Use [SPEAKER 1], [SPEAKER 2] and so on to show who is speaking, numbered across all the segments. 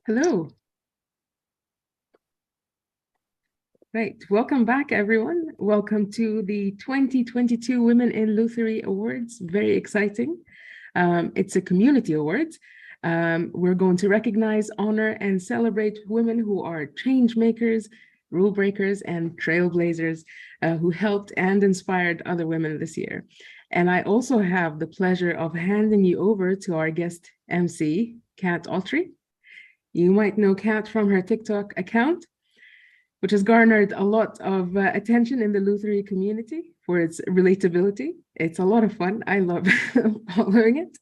[SPEAKER 1] Hello. Right. Welcome back, everyone. Welcome to the 2022 Women in Lutherie Awards. Very exciting. It's a community awards. We're going to recognize, honor, and celebrate women who are change makers, rule breakers, and trailblazers who helped and inspired other women this year. And I also have the pleasure of handing you over to our guest MC, Kat Autrey. You might know Kat from her TikTok account, which has garnered a lot of attention in the Lutherie community for its relatability. It's a lot of fun. I love following it.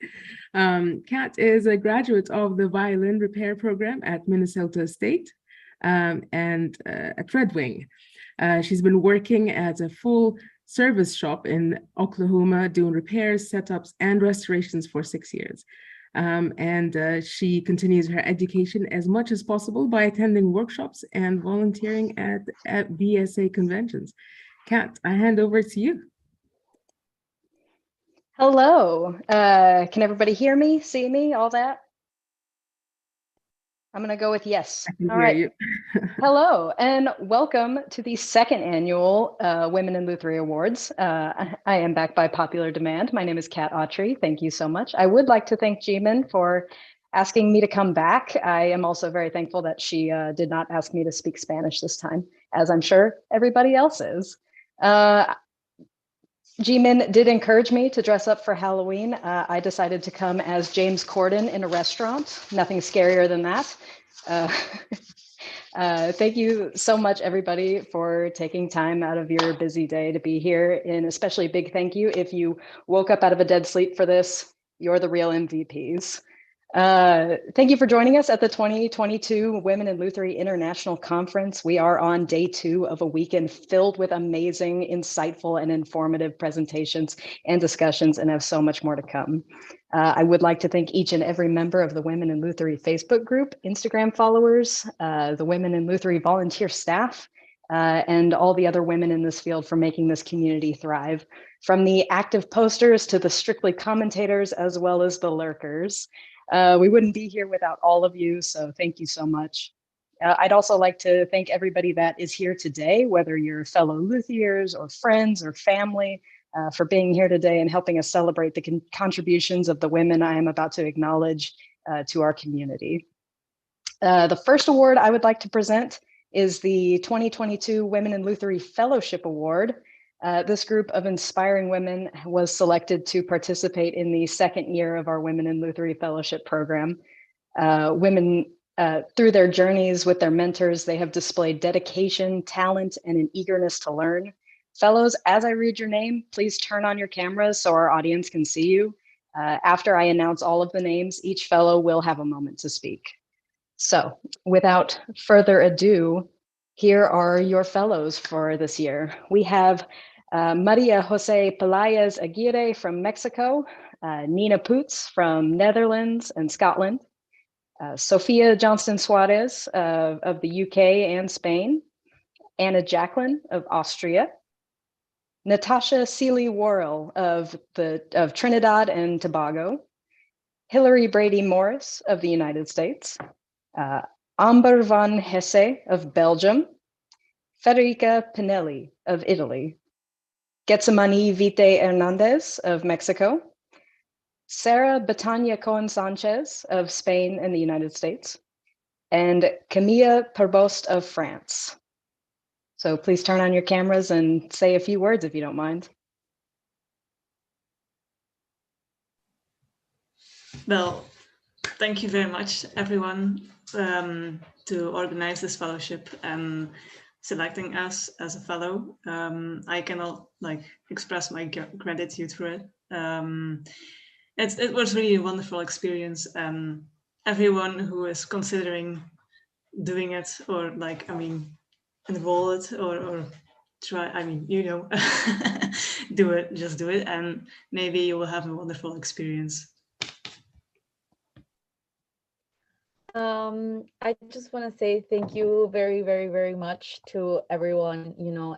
[SPEAKER 1] Kat is a graduate of the violin repair program at Minnesota State and at Red Wing. She's been working at a full service shop in Oklahoma doing repairs, setups, and restorations for 6 years. She continues her education as much as possible by attending workshops and volunteering at BSA conventions. Kat, I hand over to you.
[SPEAKER 2] Hello. Can everybody hear me, see me, all that? I'm going to go with yes.
[SPEAKER 1] All right.
[SPEAKER 2] Hello, and welcome to the second annual Women in Lutherie Awards. I am back by popular demand. My name is Kat Autrey. Thank you so much. I would like to thank Jimin for asking me to come back. I am also very thankful that she did not ask me to speak Spanish this time, as I'm sure everybody else is. Jimin did encourage me to dress up for Halloween. I decided to come as James Corden in a restaurant. Nothing scarier than that. Thank you so much, everybody, for taking time out of your busy day to be here. And especially a big thank you if you woke up out of a dead sleep for this. You're the real MVPs. Thank you for joining us at the 2022 Women in Lutherie International Conference. We are on day 2 of a weekend filled with amazing, insightful, and informative presentations and discussions, and have so much more to come. I would like to thank each and every member of the Women in Lutherie Facebook group, Instagram followers, the Women in Lutherie volunteer staff, and all the other women in this field for making this community thrive. From the active posters to the strictly commentators, as well as the lurkers. We wouldn't be here without all of you, so thank you so much. I'd also like to thank everybody that is here today, whether you're fellow Luthiers or friends or family, for being here today and helping us celebrate the contributions of the women I am about to acknowledge to our community. The first award I would like to present is the 2022 Women in Lutherie Fellowship Award. This group of inspiring women was selected to participate in the second year of our Women in Lutherie Fellowship program. Women, through their journeys with their mentors, they have displayed dedication, talent, and an eagerness to learn. Fellows, as I read your name, please turn on your cameras so our audience can see you. After I announce all of the names, each fellow will have a moment to speak. So without further ado, here are your fellows for this year. We have Maria Jose Pelaez Aguirre from Mexico, Nina Poots from Netherlands and Scotland, Sophia Johnston Suarez of the UK and Spain, Anna Jacqueline of Austria, Natasha Seeley Worrell of Trinidad and Tobago, Hillary Brady Morris of the United States, Amber van Hesse of Belgium, Federica Pinelli of Italy, Getsemani Vite Hernandez of Mexico, Sarah Betania Cohen Sanchez of Spain and the United States, and Camilla Perbost of France. So please turn on your cameras and say a few words if you don't mind.
[SPEAKER 3] Well, thank you very much, everyone, to organize this fellowship and selecting us as a fellow. I cannot express my gratitude for it. It was really a wonderful experience, and everyone who is considering doing it or enroll it or try, do it, just do it, and maybe you will have a wonderful experience.
[SPEAKER 4] I just want to say thank you very, very, very much to everyone,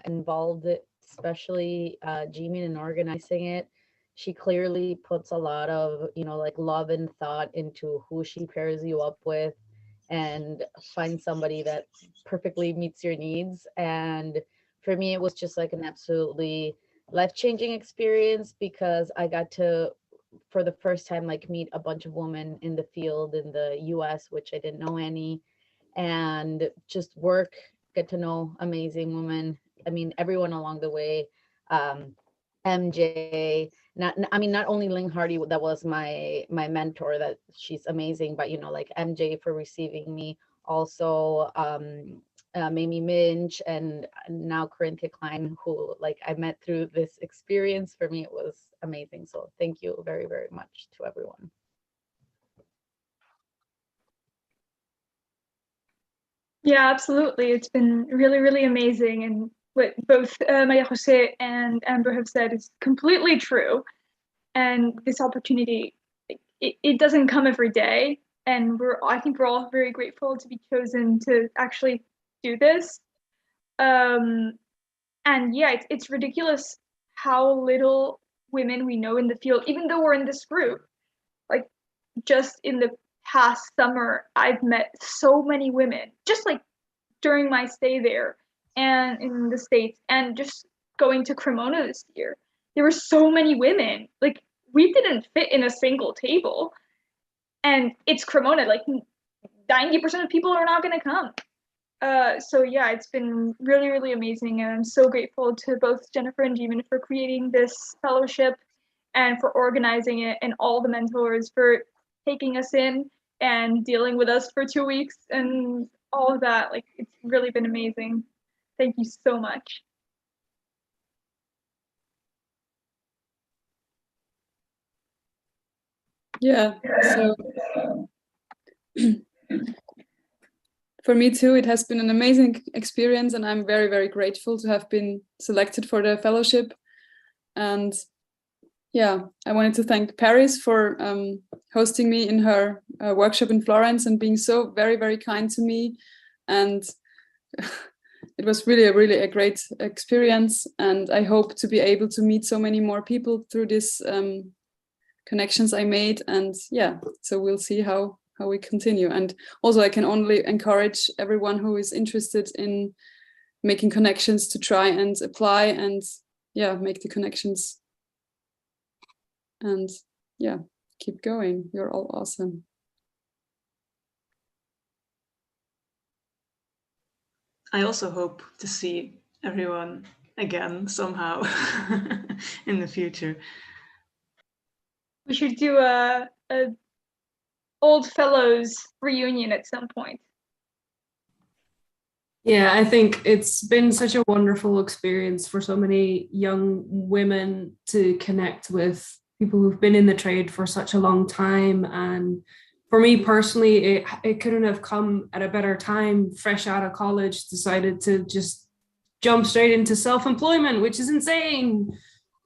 [SPEAKER 4] involved, especially Jimin in organizing it. She clearly puts a lot of, love and thought into who she pairs you up with and find somebody that perfectly meets your needs. And for me, it was just like an absolutely life-changing experience, because I got to, for the first time, like meet a bunch of women in the field in the US, which I didn't know any, and just work, get to know amazing women. I mean, everyone along the way. MJ, not only Ling Hardy, that was my mentor, that she's amazing, but like MJ for receiving me, also Mamie Minch, and now Corinthia Klein, who like I met through this experience. For me, it was amazing. So thank you very, very much to everyone.
[SPEAKER 5] Yeah, absolutely. It's been really, really amazing. And what both Maria Jose and Amber have said is completely true. And this opportunity, it doesn't come every day. And I think we're all very grateful to be chosen to actually do this. And yeah, it's ridiculous how little women we know in the field, even though we're in this group. Like just in the past summer, I've met so many women, just like during my stay there and in the States, and just going to Cremona this year. There were so many women. Like we didn't fit in a single table. And it's Cremona, like 90% of people are not going to come. So yeah, it's been really, really amazing. And I'm so grateful to both Jennifer and Jimin for creating this fellowship and for organizing it, and all the mentors for taking us in and dealing with us for 2 weeks and all of that. Like, it's really been amazing. Thank you so much.
[SPEAKER 6] Yeah, so for me too, it has been an amazing experience, and I'm very, very grateful to have been selected for the fellowship. And yeah, I wanted to thank Paris for hosting me in her workshop in Florence and being so very, very kind to me. And it was really a great experience. And I hope to be able to meet so many more people through this connections I made. And yeah, so we'll see how we continue. And also I can only encourage everyone who is interested in making connections to try and apply and yeah, make the connections. And yeah, keep going. You're all awesome.
[SPEAKER 3] I also hope to see everyone again somehow in the future.
[SPEAKER 5] We should do a old fellows reunion at some point.
[SPEAKER 1] Yeah, I think it's been such a wonderful experience for so many young women to connect with people who've been in the trade for such a long time. And for me personally, it couldn't have come at a better time. Fresh out of college, decided to just jump straight into self-employment, which is insane.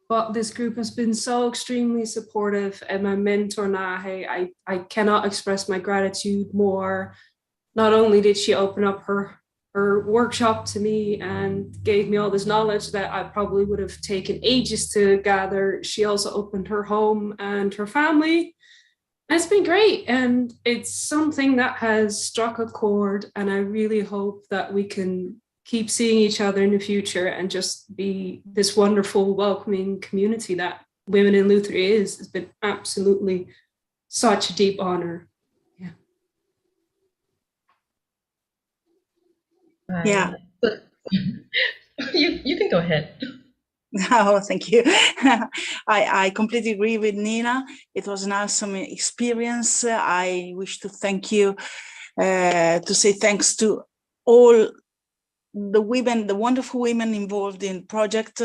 [SPEAKER 1] But this group has been so extremely supportive, and my mentor Nahe, I cannot express my gratitude more. Not only did she open up her workshop to me and gave me all this knowledge that I probably would have taken ages to gather, she also opened her home and her family. And it's been great, and it's something that has struck a chord, and I really hope that we can keep seeing each other in the future and just be this wonderful, welcoming community that Women in Lutherie is. It's been absolutely such a deep honor.
[SPEAKER 7] Yeah.
[SPEAKER 8] You can go ahead.
[SPEAKER 7] Oh, thank you. I completely agree with Nina. It was an awesome experience. I wish to thank you, to say thanks to all the women, the wonderful women involved in the project,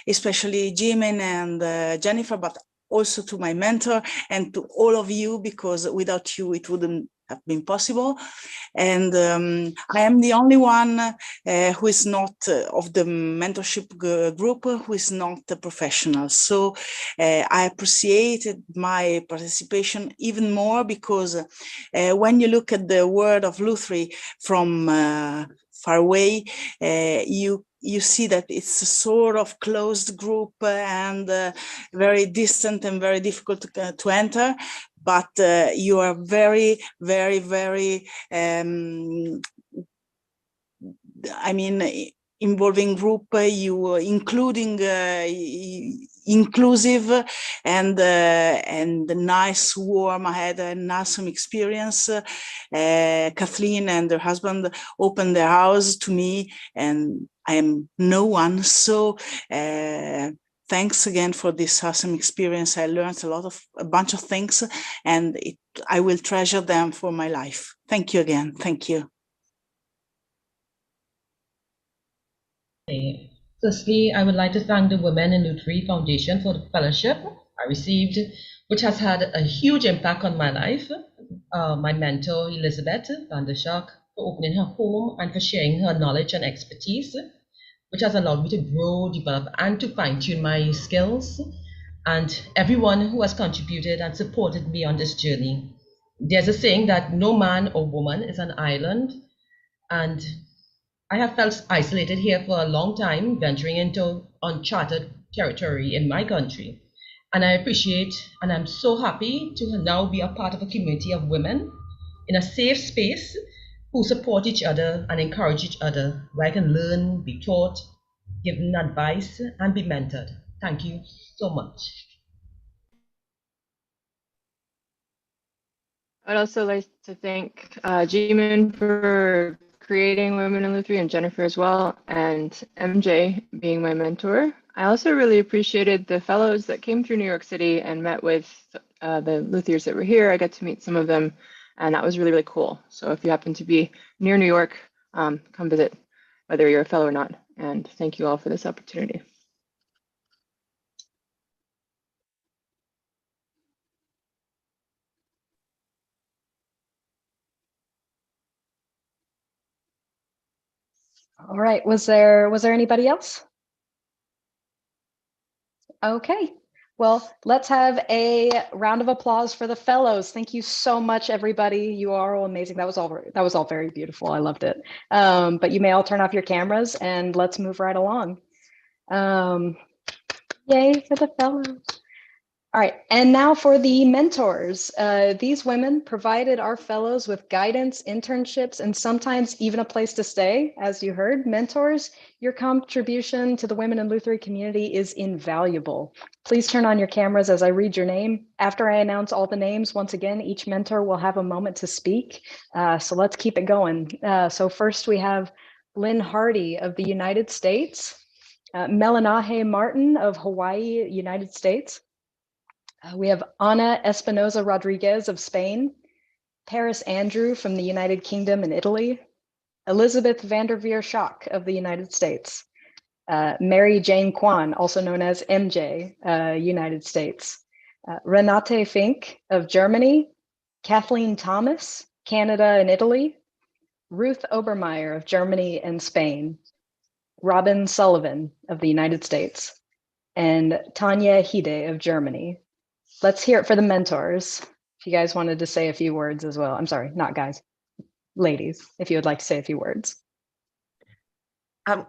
[SPEAKER 7] especially Jimin and Jennifer, but also to my mentor and to all of you, because without you it wouldn't have been possible. And I am the only one who is not of the mentorship group who is not a professional. So I appreciated my participation even more, because when you look at the world of Lutherie from far away, you see that it's a sort of closed group and very distant and very difficult to enter. but you are very, very, very, I mean, involving group, you including inclusive and nice, warm. I had an awesome experience. Kathleen and her husband opened their house to me, and I am no one. So thanks again for this awesome experience. I learned a bunch of things, and I will treasure them for my life. Thank you again. Thank you.
[SPEAKER 8] Firstly, I would like to thank the Women in Lutherie Foundation for the fellowship I received, which has had a huge impact on my life. My mentor, Elizabeth van der Schaak, for opening her home and for sharing her knowledge and expertise, which has allowed me to grow, develop, and to fine-tune my skills. And everyone who has contributed and supported me on this journey. There's a saying that no man or woman is an island, and I have felt isolated here for a long time, venturing into uncharted territory in my country. And I appreciate, and I'm so happy to now be a part of a community of women in a safe space who support each other and encourage each other, where I can learn, be taught, given advice, and be mentored. Thank you so much.
[SPEAKER 9] I'd also like to thank Jimin for creating Women in Lutherie and Jennifer as well, and MJ being my mentor. I also really appreciated the fellows that came through New York City and met with the Luthiers that were here. I got to meet some of them, and that was really, really cool. So if you happen to be near New York, come visit, whether you're a fellow or not. And thank you all for this opportunity.
[SPEAKER 2] All right, was there anybody else? Okay, well, let's have a round of applause for the fellows. Thank you so much, everybody. You are all amazing. That was all very beautiful. I loved it. But you may all turn off your cameras and let's move right along. Yay for the fellows. All right, and now for the mentors. These women provided our fellows with guidance, internships, and sometimes even a place to stay. As you heard, mentors, your contribution to the Women in Lutherie community is invaluable. Please turn on your cameras as I read your name. After I announce all the names, once again, each mentor will have a moment to speak. So let's keep it going. So first we have Lynn Hardy of the United States, Melanahe Martin of Hawaii, United States. We have Ana Espinoza Rodriguez of Spain, Paris Andrew from the United Kingdom and Italy, Elizabeth Vanderveer Schock of the United States, Mary Jane Kwan, also known as MJ, United States, Renate Fink of Germany, Kathleen Thomas, Canada and Italy, Ruth Obermeyer of Germany and Spain, Robin Sullivan of the United States, and Tanya Hide of Germany. Let's hear it for the mentors. If you guys wanted to say a few words as well. I'm sorry, not guys, ladies, if you would like to say a few words.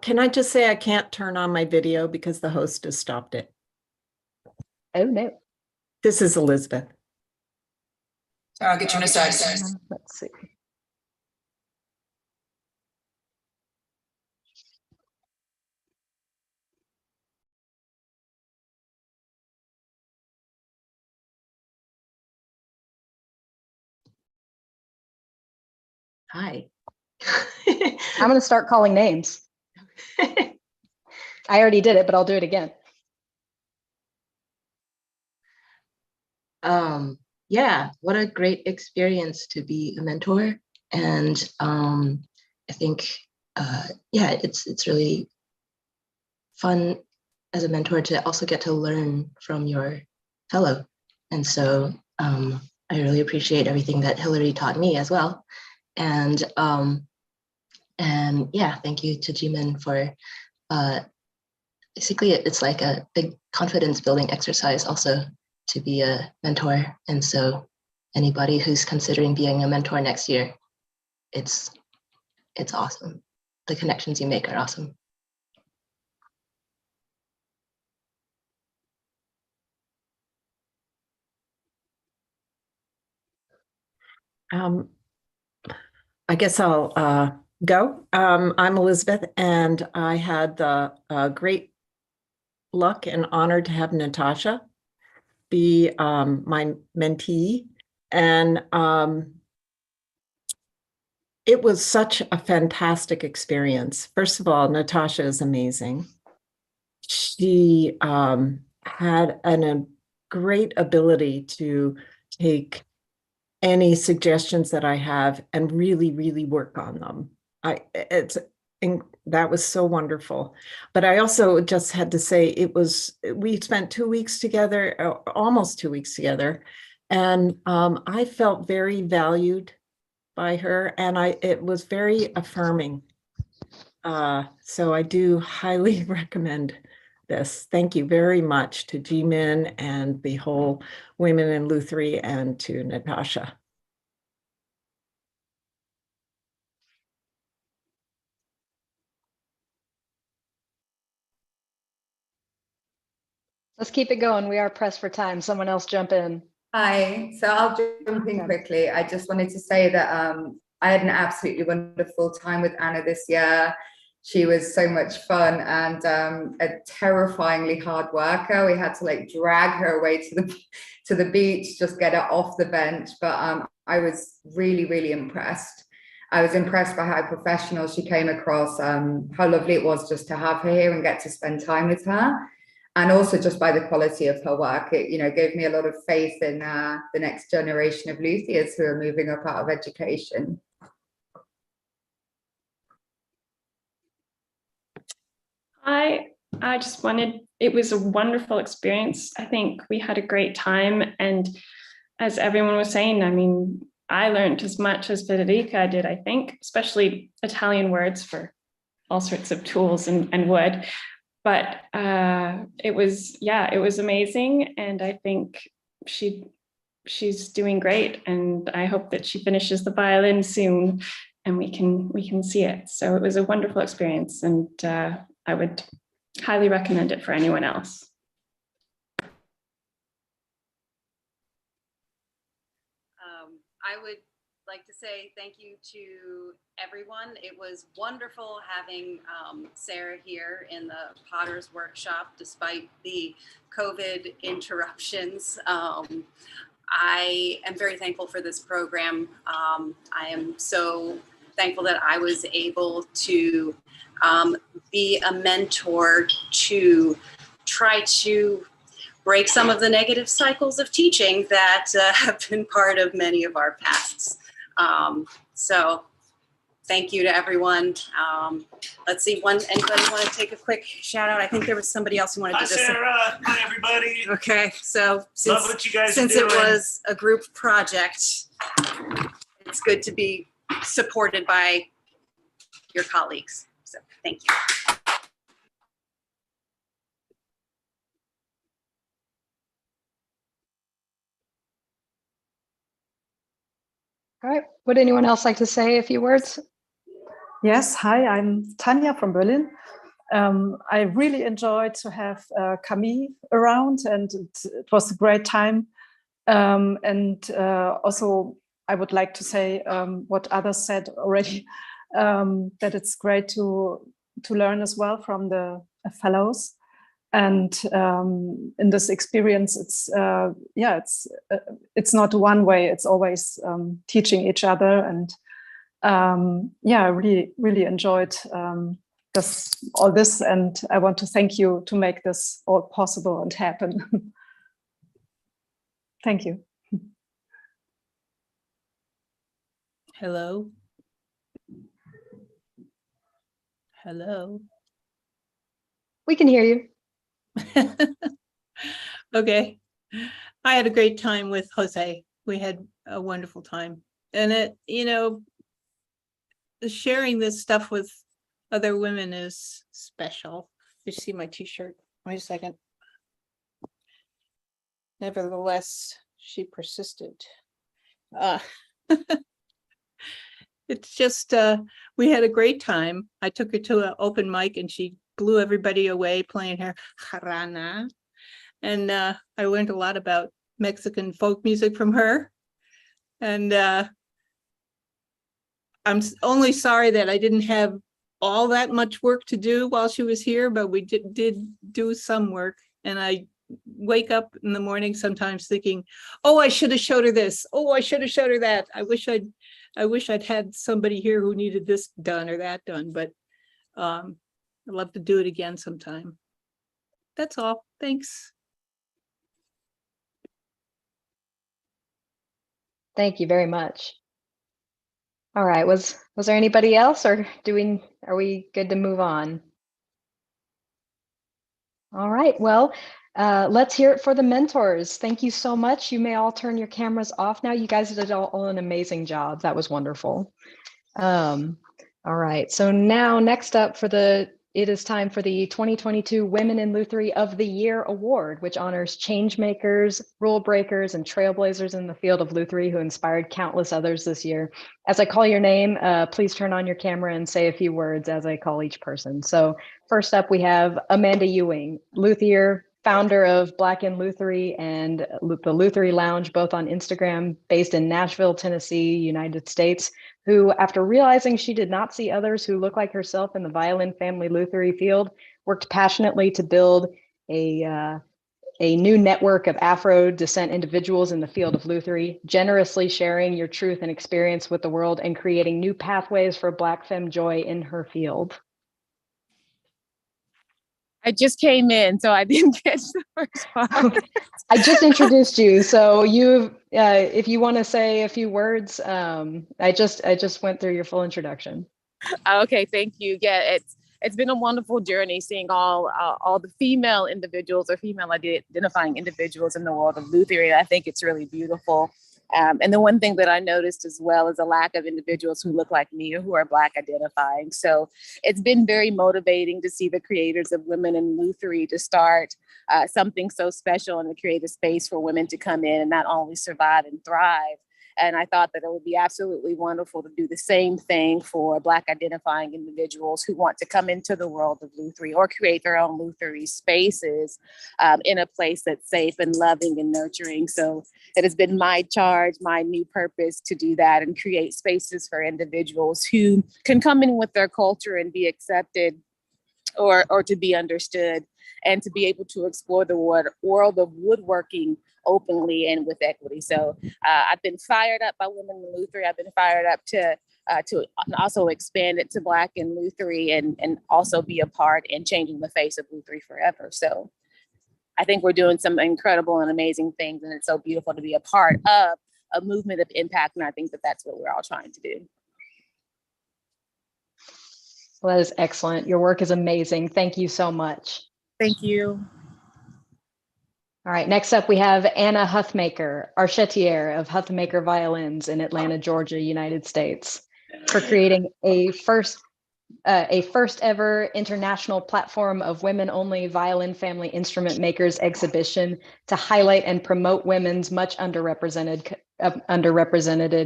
[SPEAKER 10] Can I just say I can't turn on my video because the host has stopped it.
[SPEAKER 2] Oh, no.
[SPEAKER 10] This is Elizabeth.
[SPEAKER 11] I'll get you in a sec.
[SPEAKER 2] Let's see.
[SPEAKER 8] Hi.
[SPEAKER 2] I'm going to start calling names. I already did it, but I'll do it again.
[SPEAKER 8] Yeah, what a great experience to be a mentor. And I think, yeah, it's really fun as a mentor to also get to learn from your fellow. And so I really appreciate everything that Hillary taught me as well. And yeah, thank you to Jimin for basically it's like a big confidence building exercise also to be a mentor. And so anybody who's considering being a mentor next year, it's awesome. The connections you make are awesome.
[SPEAKER 10] I guess I'll go. I'm Elizabeth, and I had the great luck and honor to have Natasha be my mentee. And it was such a fantastic experience. First of all, Natasha is amazing. She had a great ability to take any suggestions that I have and really, really work on them. That was so wonderful. But I also just had to say we spent 2 weeks together, almost 2 weeks together. And I felt very valued by her, and it was very affirming. So I do highly recommend this. Thank you very much to Jimin and the whole Women in Lutherie, and to Natasha.
[SPEAKER 2] Let's keep it going. We are pressed for time. Someone else jump in.
[SPEAKER 12] Hi, so I'll jump in quickly. I just wanted to say that I had an absolutely wonderful time with Anna this year. She was so much fun and a terrifyingly hard worker. We had to like drag her away to the beach, just get her off the bench. But I was really, really impressed. I was impressed by how professional she came across, how lovely it was just to have her here and get to spend time with her. And also just by the quality of her work, it gave me a lot of faith in the next generation of luthiers who are moving up out of education.
[SPEAKER 13] I just it was a wonderful experience. I think we had a great time. And as everyone was saying, I mean, I learned as much as Federica did, I think, especially Italian words for all sorts of tools and wood. But it was amazing. And I think she's doing great. And I hope that she finishes the violin soon and we can see it. So it was a wonderful experience. And I would highly recommend it for anyone else.
[SPEAKER 14] I would like to say thank you to everyone. It was wonderful having Sarah here in the Potter's Workshop, despite the COVID interruptions. I am very thankful for this program. I am so thankful that I was able to be a mentor to try to break some of the negative cycles of teaching that have been part of many of our pasts. So thank you to everyone. Let's see, anybody want to take a quick shout out? I think there was somebody else who wanted to just say.
[SPEAKER 15] Sarah, hi everybody.
[SPEAKER 14] Okay, so
[SPEAKER 15] Love what you guys
[SPEAKER 14] since
[SPEAKER 15] are
[SPEAKER 14] it
[SPEAKER 15] doing.
[SPEAKER 14] was a group project, it's good to be supported by your colleagues. So thank you.
[SPEAKER 2] All right, would anyone else like to say a few words?
[SPEAKER 16] Yes, hi, I'm Tanya from Berlin. I really enjoyed to have Camille around, and it was a great time. Also, I would like to say what others said already, that it's great to learn as well from the fellows. And in this experience, it's not one way. It's always teaching each other, and I really enjoyed all this, and I want to thank you to make this all possible and happen. Thank you.
[SPEAKER 17] Hello. Hello.
[SPEAKER 2] We can hear you.
[SPEAKER 17] Okay. I had a great time with Jose. We had a wonderful time. And sharing this stuff with other women is special. You see my t-shirt? Wait a second. Nevertheless, she persisted. It's just, we had a great time. I took her to an open mic and she blew everybody away playing her jarana. And I learned a lot about Mexican folk music from her. And only sorry that I didn't have all that much work to do while she was here, but we did do some work. And I wake up in the morning sometimes thinking, oh, I should have showed her this. Oh, I should have showed her that. I wish I'd had somebody here who needed this done or that done, but I'd love to do it again sometime. That's all. Thanks.
[SPEAKER 2] Thank you very much. All right, was there anybody else, or are we good to move on? All right, well, let's hear it for the mentors. Thank you so much. You may all turn your cameras off now. You guys did all an amazing job. That was wonderful. All right, so now next up it is time for the 2022 Women in Lutherie of the Year Award, which honors change makers, rule breakers, and trailblazers in the field of Lutherie who inspired countless others this year. As I call your name, please turn on your camera and say a few words as I call each person. So first up, we have Amanda Ewing, Luthier, founder of Black in Lutherie and the Lutherie Lounge, both on Instagram, based in Nashville, Tennessee, United States, who, after realizing she did not see others who look like herself in the violin family Lutherie field, worked passionately to build a new network of Afro descent individuals in the field of Lutherie, generously sharing your truth and experience with the world and creating new pathways for Black femme joy in her field.
[SPEAKER 18] I just came in, so I didn't catch the first part.
[SPEAKER 2] I just introduced you, so if you want to say a few words, I just went through your full introduction.
[SPEAKER 18] Okay, thank you. Yeah, it's been a wonderful journey seeing all the female individuals or female identifying individuals in the world of Lutherie. I think it's really beautiful. And the one thing that I noticed as well is a lack of individuals who look like me or who are Black identifying. So it's been very motivating to see the creators of Women in Lutherie to start something so special and to create a space for women to come in and not only survive and thrive. And I thought that it would be absolutely wonderful to do the same thing for Black identifying individuals who want to come into the world of Lutherie or create their own Lutherie spaces in a place that's safe and loving and nurturing. So it has been my charge, my new purpose to do that and create spaces for individuals who can come in with their culture and be accepted or to be understood and to be able to explore the world of woodworking openly and with equity. So I've been fired up by Women in Lutherie. I've been fired up to also expand it to Black in Lutherie and also be a part in changing the face of Lutherie forever. So I think we're doing some incredible and amazing things, and it's so beautiful to be a part of a movement of impact. And I think that that's what we're all trying to do.
[SPEAKER 2] Well, that is excellent. Your work is amazing. Thank you so much.
[SPEAKER 18] Thank you.
[SPEAKER 2] All right, next up we have Anna Huthmaker, Archetier of Huthmaker Violins in Atlanta, Georgia, United States, for creating a first ever international platform of women-only violin family instrument makers exhibition to highlight and promote women's much underrepresented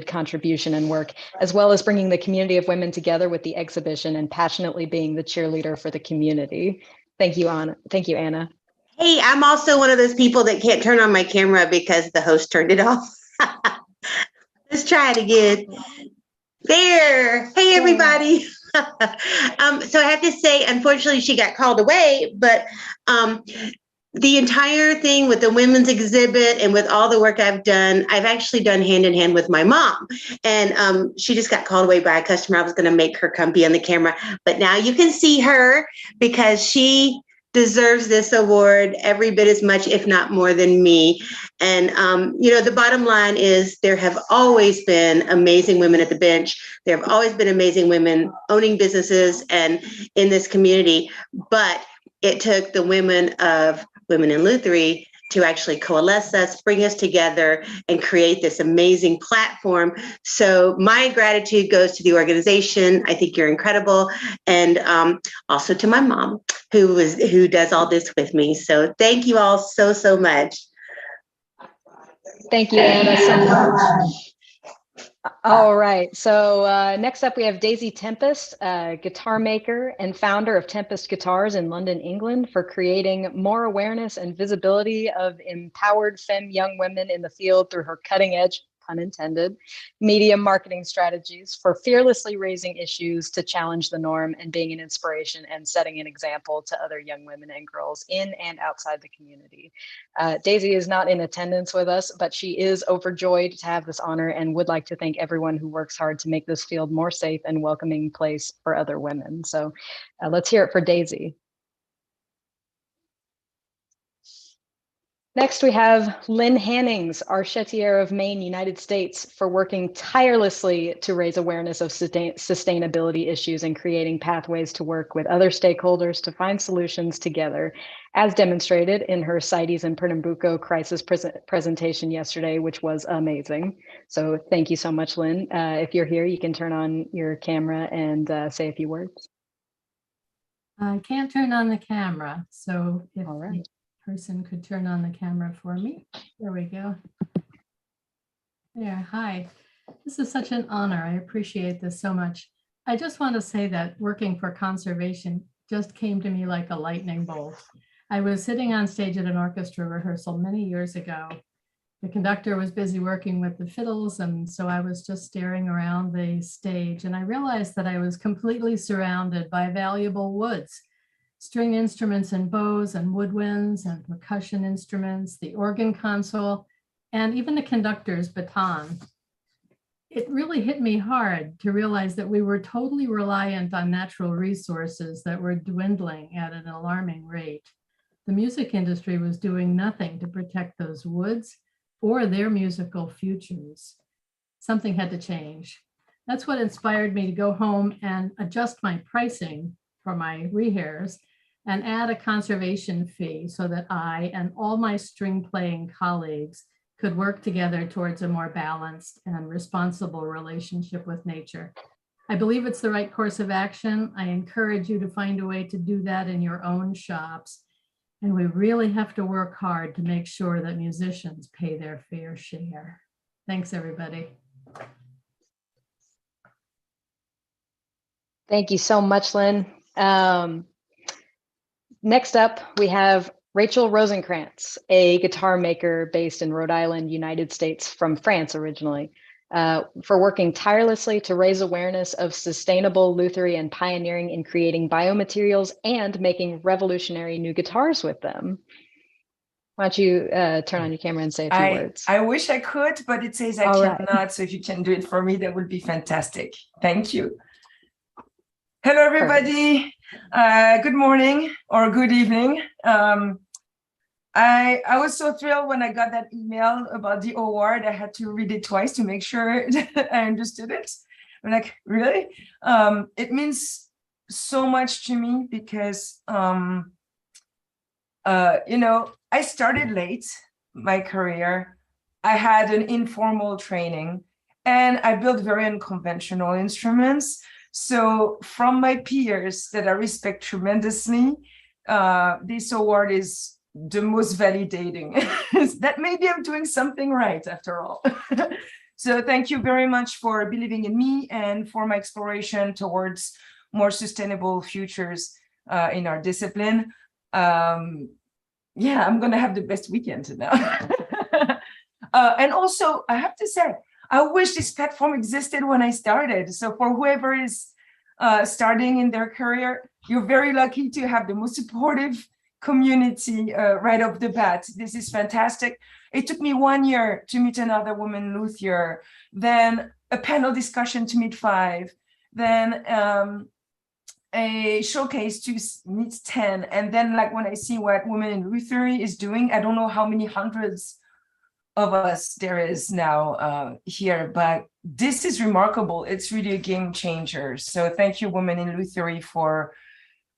[SPEAKER 2] contribution and work, as well as bringing the community of women together with the exhibition and passionately being the cheerleader for the community. Thank you, Anna. Thank you, Anna.
[SPEAKER 19] Hey, I'm also one of those people that can't turn on my camera because the host turned it off. Let's try it again. There. Hey, everybody. So I have to say, unfortunately, she got called away, but the entire thing with the women's exhibit and with all the work I've actually done hand in hand with my mom. And she just got called away by a customer. I was going to make her come be on the camera, but now you can see her because she deserves this award every bit as much, if not more than me. And, the bottom line is there have always been amazing women at the bench. There have always been amazing women owning businesses and in this community, but it took the women of Women in Lutherie to actually coalesce us, bring us together, and create this amazing platform. So my gratitude goes to the organization. I think you're incredible. And also to my mom, who does all this with me. So thank you all so, so much.
[SPEAKER 2] Thank you, Anna, so much. All right, so next up we have Daisy Tempest, guitar maker and founder of Tempest Guitars in London, England, for creating more awareness and visibility of empowered femme young women in the field through her cutting edge, pun intended, media marketing strategies for fearlessly raising issues to challenge the norm and being an inspiration and setting an example to other young women and girls in and outside the community. Daisy is not in attendance with us, but she is overjoyed to have this honor and would like to thank everyone who works hard to make this field more safe and welcoming place for other women. So let's hear it for Daisy. Next, we have Lynn Hannings, Archetier of Maine, United States, for working tirelessly to raise awareness of sustainability issues and creating pathways to work with other stakeholders to find solutions together, as demonstrated in her CITES and Pernambuco crisis presentation yesterday, which was amazing. So thank you so much, Lynn. If you're here, you can turn on your camera and say a few words.
[SPEAKER 20] I can't turn on the camera, so if the person could turn on the camera for me. There we go. There, hi. This is such an honor. I appreciate this so much. I just want to say that working for conservation just came to me like a lightning bolt. I was sitting on stage at an orchestra rehearsal many years ago. The conductor was busy working with the fiddles, and so I was just staring around the stage, and I realized that I was completely surrounded by valuable woods. String instruments and bows and woodwinds and percussion instruments, the organ console, and even the conductor's baton. It really hit me hard to realize that we were totally reliant on natural resources that were dwindling at an alarming rate. The music industry was doing nothing to protect those woods or their musical futures. Something had to change. That's what inspired me to go home and adjust my pricing for my rehairs and add a conservation fee so that I and all my string playing colleagues could work together towards a more balanced and responsible relationship with nature. I believe it's the right course of action. I encourage you to find a way to do that in your own shops. And we really have to work hard to make sure that musicians pay their fair share. Thanks, everybody.
[SPEAKER 2] Thank you so much, Lynn. Next up, we have Rachel Rosenkrantz, a guitar maker based in Rhode Island, United States, from France originally, for working tirelessly to raise awareness of sustainable lutherie and pioneering in creating biomaterials and making revolutionary new guitars with them. Why don't you turn on your camera and say a few words?
[SPEAKER 21] I wish I could, but it says I cannot. So if you can do it for me, that would be fantastic. Thank you. Hello, everybody. Good morning or good evening. I was so thrilled when I got that email about the award. I had to read it twice to make sure that I understood it. I'm like, really? It means so much to me because, you know, I started late my career. I had an informal training and I built very unconventional instruments. So from my peers that I respect tremendously, this award is the most validating. That maybe I'm doing something right after all. So thank you very much for believing in me and for my exploration towards more sustainable futures in our discipline. Yeah, I'm gonna have the best weekend now. And also, I have to say, I wish this platform existed when I started. So for whoever is starting in their career, you're very lucky to have the most supportive community right off the bat. This is fantastic. It took me 1 year to meet another woman luthier, then a panel discussion to meet 5, then a showcase to meet 10. And then like when I see what Women in Lutherie is doing, I don't know how many hundreds of us there is now here, but this is remarkable. It's really a game changer. So thank you, Women in Lutherie, for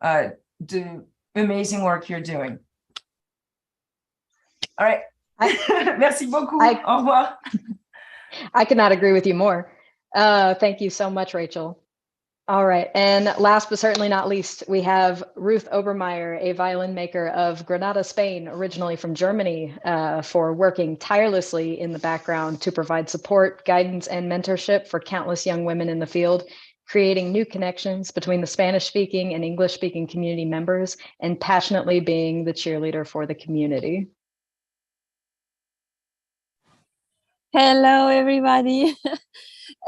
[SPEAKER 21] the amazing work you're doing. All right. Merci beaucoup. Au revoir.
[SPEAKER 2] I could not agree with you more. Thank you so much, Rachel. All right, and last but certainly not least, we have Ruth Obermeyer, a violin maker of Granada, Spain, originally from Germany, for working tirelessly in the background to provide support, guidance, and mentorship for countless young women in the field, creating new connections between the Spanish-speaking and English-speaking community members, and passionately being the cheerleader for the community.
[SPEAKER 4] Hello, everybody.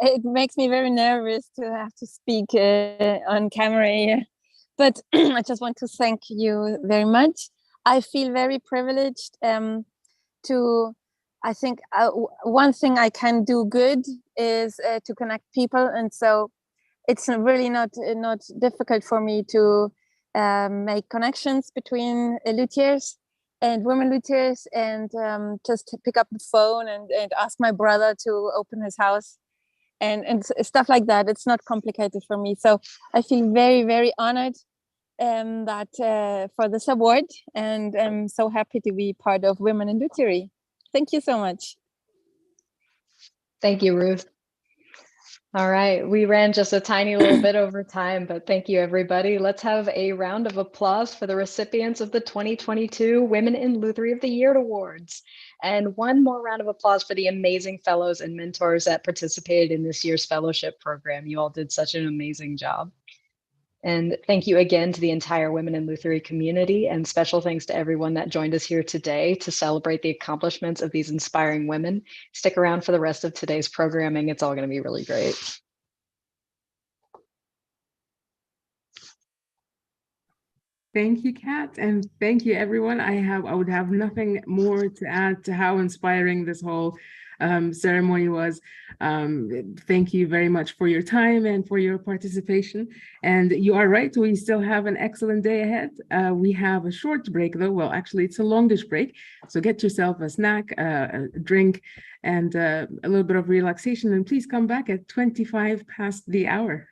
[SPEAKER 4] It makes me very nervous to have to speak on camera here, but I just want to thank you very much. I feel very privileged I think one thing I can do good is to connect people, and so it's really not difficult for me to make connections between luthiers and women luthiers, and just to pick up the phone and ask my brother to open his house and stuff like that. It's not complicated for me. So I feel very, very honored that for this award, and I'm so happy to be part of Women in Lutherie. Thank you so much.
[SPEAKER 2] Thank you, Ruth. All right, we ran just a tiny little bit over time, but thank you, everybody. Let's have a round of applause for the recipients of the 2022 Women in Lutherie of the Year Awards. And one more round of applause for the amazing fellows and mentors that participated in this year's fellowship program. You all did such an amazing job. And thank you again to the entire Women in Lutherie community, and special thanks to everyone that joined us here today to celebrate the accomplishments of these inspiring women. Stick around for the rest of today's programming. It's all going to be really great.
[SPEAKER 1] Thank you, Kat, and thank you, everyone. I would have nothing more to add to how inspiring this whole ceremony was. Thank you very much for your time and for your participation. And you are right, we still have an excellent day ahead. We have a short break though. Well, actually it's a longish break. So get yourself a snack, a drink, and a little bit of relaxation. And please come back at 25 past the hour.